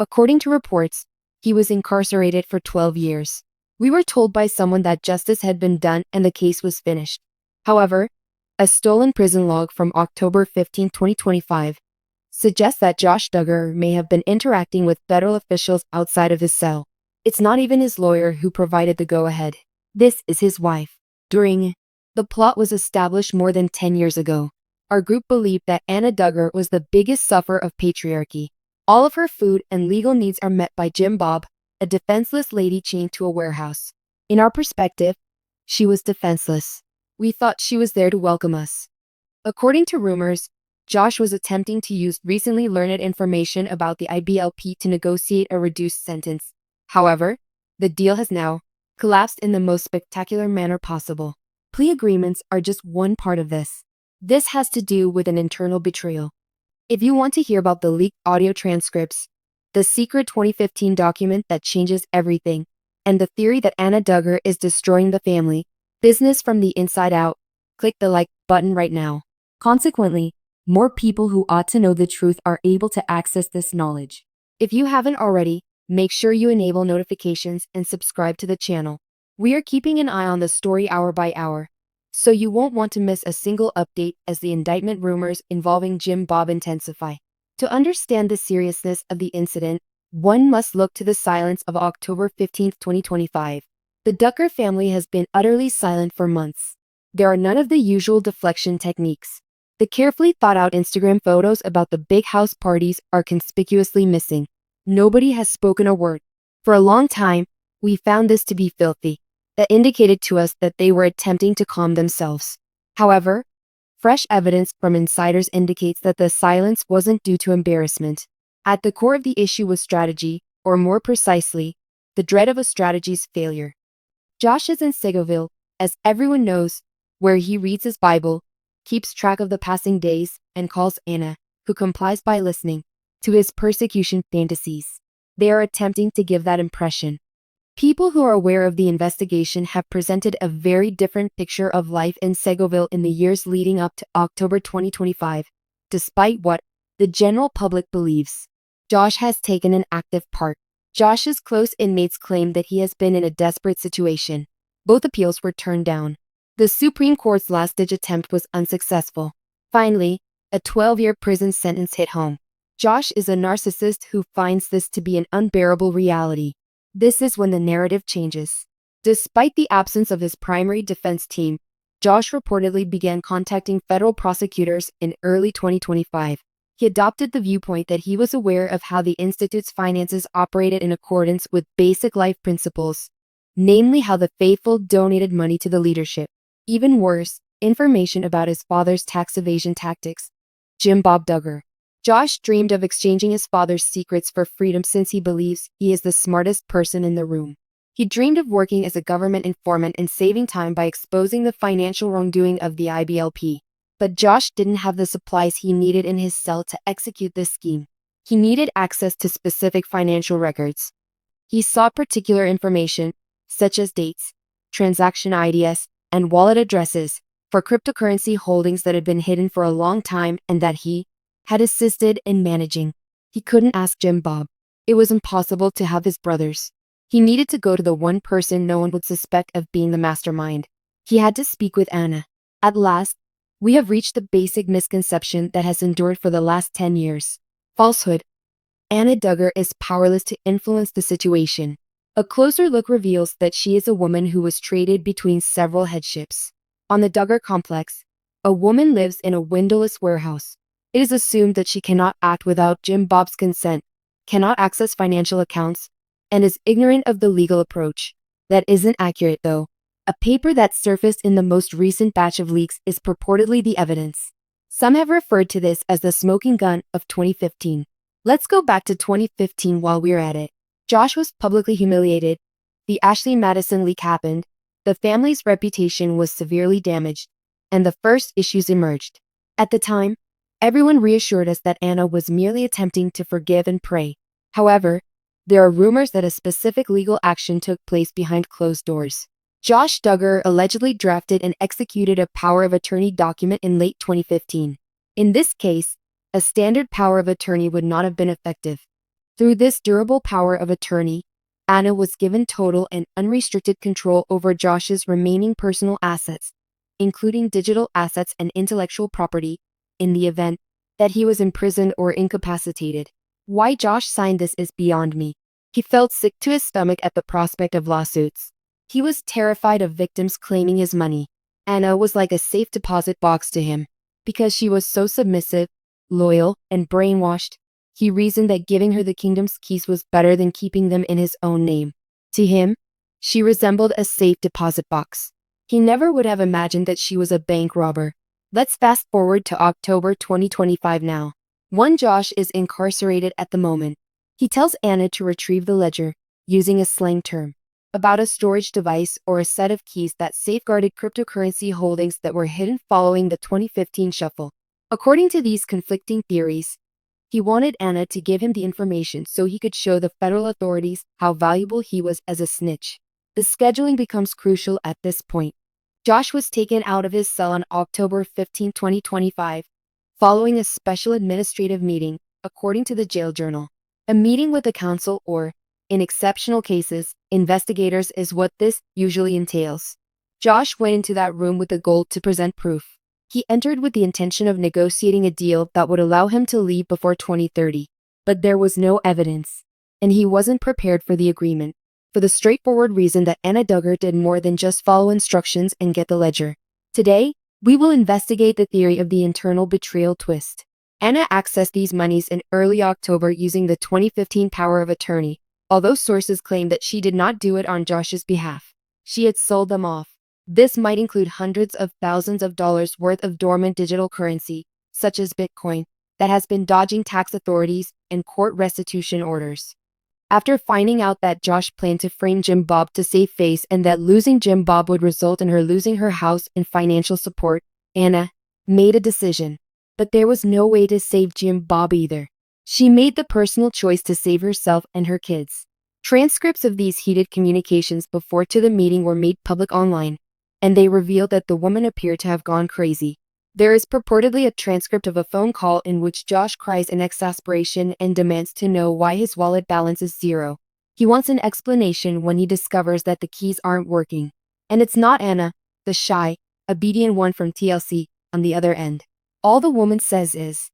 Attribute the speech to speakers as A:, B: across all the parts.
A: According to reports, he was incarcerated for 12 years. We were told by someone that justice had been done and the case was finished. However, a stolen prison log from October 15, 2025, suggests that Josh Duggar may have been interacting with federal officials outside of his cell. It's not even his lawyer who provided the go-ahead. This is his wife. The plot was established more than 10 years ago. Our group believed that Anna Duggar was the biggest sufferer of patriarchy. All of her food and legal needs are met by Jim Bob, a defenseless lady chained to a warehouse. In our perspective, she was defenseless. We thought she was there to welcome us. According to rumors, Josh was attempting to use recently learned information about the IBLP to negotiate a reduced sentence. However, the deal has now collapsed in the most spectacular manner possible. Plea agreements are just one part of this. This has to do with an internal betrayal. If you want to hear about the leaked audio transcripts, the secret 2015 document that changes everything, and the theory that Anna Duggar is destroying the family business from the inside out, click the like button right now. Consequently, more people who ought to know the truth are able to access this knowledge. If you haven't already, make sure you enable notifications and subscribe to the channel. We are keeping an eye on the story hour by hour, so you won't want to miss a single update as the indictment rumors involving Jim Bob intensify. To understand the seriousness of the incident, one must look to the silence of October 15, 2025. The Duggar family has been utterly silent for months. There are none of the usual deflection techniques. The carefully thought-out Instagram photos about the big house parties are conspicuously missing. Nobody has spoken a word. For a long time, we found this to be filthy. That indicated to us that they were attempting to calm themselves. However, fresh evidence from insiders indicates that the silence wasn't due to embarrassment. At the core of the issue was strategy, or more precisely, the dread of a strategy's failure. Josh is in Segoville, as everyone knows, where he reads his Bible, keeps track of the passing days, and calls Anna, who complies by listening, to his persecution fantasies. They are attempting to give that impression. People who are aware of the investigation have presented a very different picture of life in Segoville in the years leading up to October 2025, despite what the general public believes. Josh has taken an active part. Josh's close inmates claim that he has been in a desperate situation. Both appeals were turned down. The Supreme Court's last-ditch attempt was unsuccessful. Finally, a 12-year prison sentence hit home. Josh is a narcissist who finds this to be an unbearable reality. This is when the narrative changes. Despite the absence of his primary defense team, Josh reportedly began contacting federal prosecutors in early 2025. He adopted the viewpoint that he was aware of how the institute's finances operated in accordance with basic life principles, namely how the faithful donated money to the leadership. Even worse, information about his father's tax evasion tactics. Jim Bob Duggar. Josh dreamed of exchanging his father's secrets for freedom since he believes he is the smartest person in the room. He dreamed of working as a government informant and saving time by exposing the financial wrongdoing of the IBLP. But Josh didn't have the supplies he needed in his cell to execute this scheme. He needed access to specific financial records. He sought particular information, such as dates, transaction IDs, and wallet addresses, for cryptocurrency holdings that had been hidden for a long time and that he had assisted in managing. He couldn't ask Jim Bob. It was impossible to have his brothers. He needed to go to the one person no one would suspect of being the mastermind. He had to speak with Anna. At last, we have reached the basic misconception that has endured for the last 10 years. Falsehood. Anna Duggar is powerless to influence the situation. A closer look reveals that she is a woman who was traded between several headships. On the Duggar complex, a woman lives in a windowless warehouse. It is assumed that she cannot act without Jim Bob's consent, cannot access financial accounts, and is ignorant of the legal approach. That isn't accurate though. A paper that surfaced in the most recent batch of leaks is purportedly the evidence. Some have referred to this as the smoking gun of 2015. Let's go back to 2015 while we're at it. Josh was publicly humiliated. The Ashley Madison leak happened. The family's reputation was severely damaged, and the first issues emerged. At the time, everyone reassured us that Anna was merely attempting to forgive and pray. However, there are rumors that a specific legal action took place behind closed doors. Josh Duggar allegedly drafted and executed a power of attorney document in late 2015. In this case, a standard power of attorney would not have been effective. Through this durable power of attorney, Anna was given total and unrestricted control over Josh's remaining personal assets, including digital assets and intellectual property, in the event that he was imprisoned or incapacitated. Why Josh signed this is beyond me. He felt sick to his stomach at the prospect of lawsuits. He was terrified of victims claiming his money. Anna was like a safe deposit box to him. Because she was so submissive, loyal, and brainwashed, he reasoned that giving her the kingdom's keys was better than keeping them in his own name. To him, she resembled a safe deposit box. He never would have imagined that she was a bank robber. Let's fast forward to October 2025 now. One Josh is incarcerated at the moment. He tells Anna to retrieve the ledger, using a slang term, about a storage device or a set of keys that safeguarded cryptocurrency holdings that were hidden following the 2015 shuffle. According to these conflicting theories, he wanted Anna to give him the information so he could show the federal authorities how valuable he was as a snitch. The scheduling becomes crucial at this point. Josh was taken out of his cell on October 15, 2025, following a special administrative meeting, according to the jail journal. A meeting with the council or, in exceptional cases, investigators is what this usually entails. Josh went into that room with the goal to present proof. He entered with the intention of negotiating a deal that would allow him to leave before 2030. But there was no evidence, and he wasn't prepared for the agreement, for the straightforward reason that Anna Duggar did more than just follow instructions and get the ledger. Today, we will investigate the theory of the internal betrayal twist. Anna accessed these monies in early October using the 2015 power of attorney, although sources claim that she did not do it on Josh's behalf. She had sold them off. This might include hundreds of thousands of dollars worth of dormant digital currency, such as Bitcoin, that has been dodging tax authorities and court restitution orders. After finding out that Josh planned to frame Jim Bob to save face and that losing Jim Bob would result in her losing her house and financial support, Anna made a decision. But there was no way to save Jim Bob either. She made the personal choice to save herself and her kids. Transcripts of these heated communications before to the meeting were made public online, and they revealed that the woman appeared to have gone crazy. There is purportedly a transcript of a phone call in which Josh cries in exasperation and demands to know why his wallet balance is zero. He wants an explanation when he discovers that the keys aren't working. And it's not Anna, the shy, obedient one from TLC, on the other end. All the woman says is,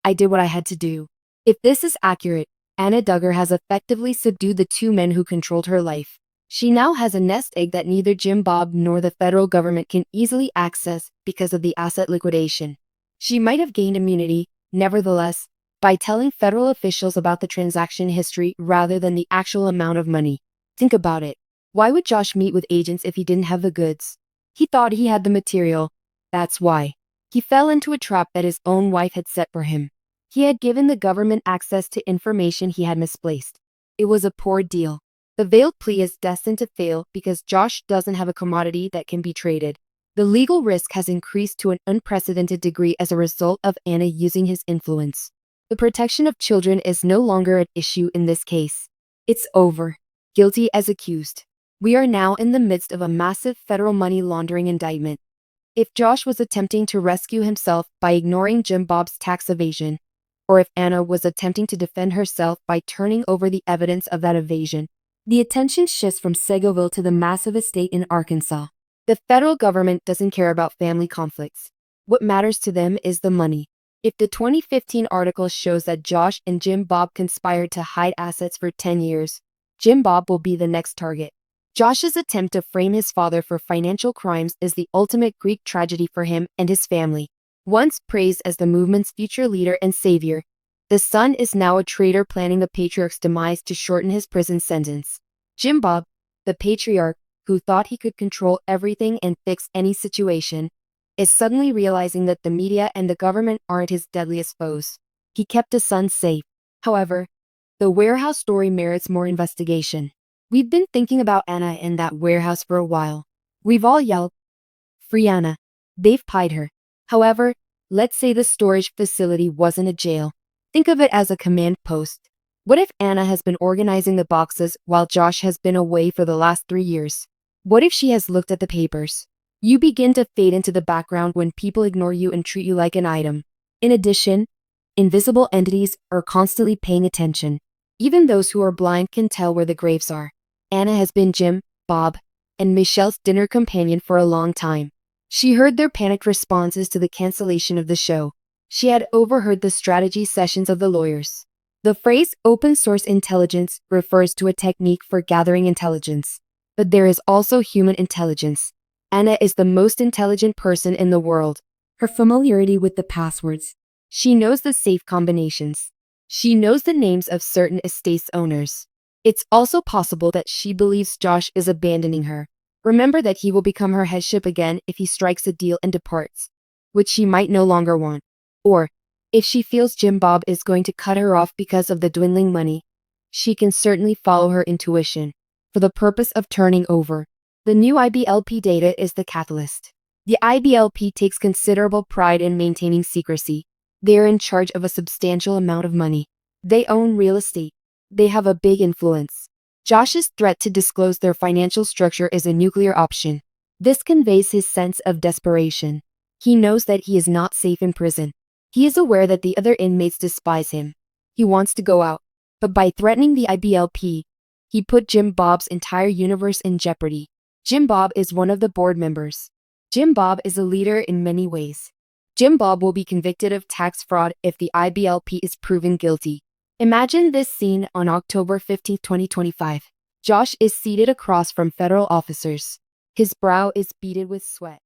A: "I did what I had to do." If this is accurate, Anna Duggar has effectively subdued the two men who controlled her life. She now has a nest egg that neither Jim Bob nor the federal government can easily access because of the asset liquidation. She might have gained immunity, nevertheless, by telling federal officials about the transaction history rather than the actual amount of money. Think about it. Why would Josh meet with agents if he didn't have the goods? He thought he had the material. That's why. He fell into a trap that his own wife had set for him. He had given the government access to information he had misplaced. It was a poor deal. The veiled plea is destined to fail because Josh doesn't have a commodity that can be traded. The legal risk has increased to an unprecedented degree as a result of Anna using his influence. The protection of children is no longer an issue in this case. It's over. Guilty as accused. We are now in the midst of a massive federal money laundering indictment. If Josh was attempting to rescue himself by ignoring Jim Bob's tax evasion, or if Anna was attempting to defend herself by turning over the evidence of that evasion, the attention shifts from Segoville to the massive estate in Arkansas. The federal government doesn't care about family conflicts. What matters to them is the money. If the 2015 article shows that Josh and Jim Bob conspired to hide assets for 10 years, Jim Bob will be the next target. Josh's attempt to frame his father for financial crimes is the ultimate Greek tragedy for him and his family. Once praised as the movement's future leader and savior, the son is now a traitor planning the patriarch's demise to shorten his prison sentence. Jim Bob, the patriarch, who thought he could control everything and fix any situation, is suddenly realizing that the media and the government aren't his deadliest foes. He kept his son safe. However, the warehouse story merits more investigation. We've been thinking about Anna in that warehouse for a while. We've all yelled, "Free Anna." They've pied her. However, let's say the storage facility wasn't a jail. Think of it as a command post. What if Anna has been organizing the boxes while Josh has been away for the last 3 years? What if she has looked at the papers? You begin to fade into the background when people ignore you and treat you like an item. In addition, invisible entities are constantly paying attention. Even those who are blind can tell where the graves are. Anna has been Jim, Bob, and Michelle's dinner companion for a long time. She heard their panicked responses to the cancellation of the show. She had overheard the strategy sessions of the lawyers. The phrase open source intelligence refers to a technique for gathering intelligence. But there is also human intelligence. Anna is the most intelligent person in the world. Her familiarity with the passwords. She knows the safe combinations. She knows the names of certain estate's owners. It's also possible that she believes Josh is abandoning her. Remember that he will become her headship again if he strikes a deal and departs, which she might no longer want. Or, if she feels Jim Bob is going to cut her off because of the dwindling money, she can certainly follow her intuition. For the purpose of turning over, the new IBLP data is the catalyst. The IBLP takes considerable pride in maintaining secrecy. They are in charge of a substantial amount of money. They own real estate. They have a big influence. Josh's threat to disclose their financial structure is a nuclear option. This conveys his sense of desperation. He knows that he is not safe in prison. He is aware that the other inmates despise him. He wants to go out. But by threatening the IBLP, he put Jim Bob's entire universe in jeopardy. Jim Bob is one of the board members. Jim Bob is a leader in many ways. Jim Bob will be convicted of tax fraud if the IBLP is proven guilty. Imagine this scene on October 15, 2025. Josh is seated across from federal officers. His brow is beaded with sweat.